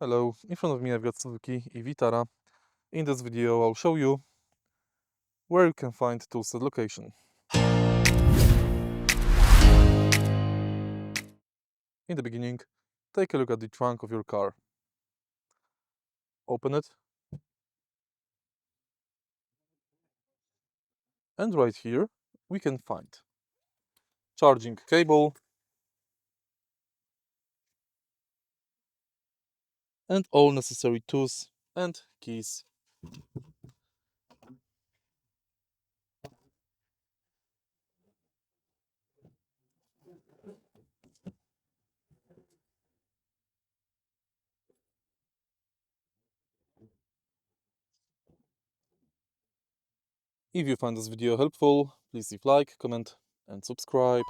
Hello, in front of me I've got Suzuki e-VITARA. In this video I'll show you where you can find Toolset location. In the beginning, take a look at the trunk of your car. Open it. And right here we can find charging cable and all necessary tools and keys. If you find this video helpful, please leave like, comment and subscribe.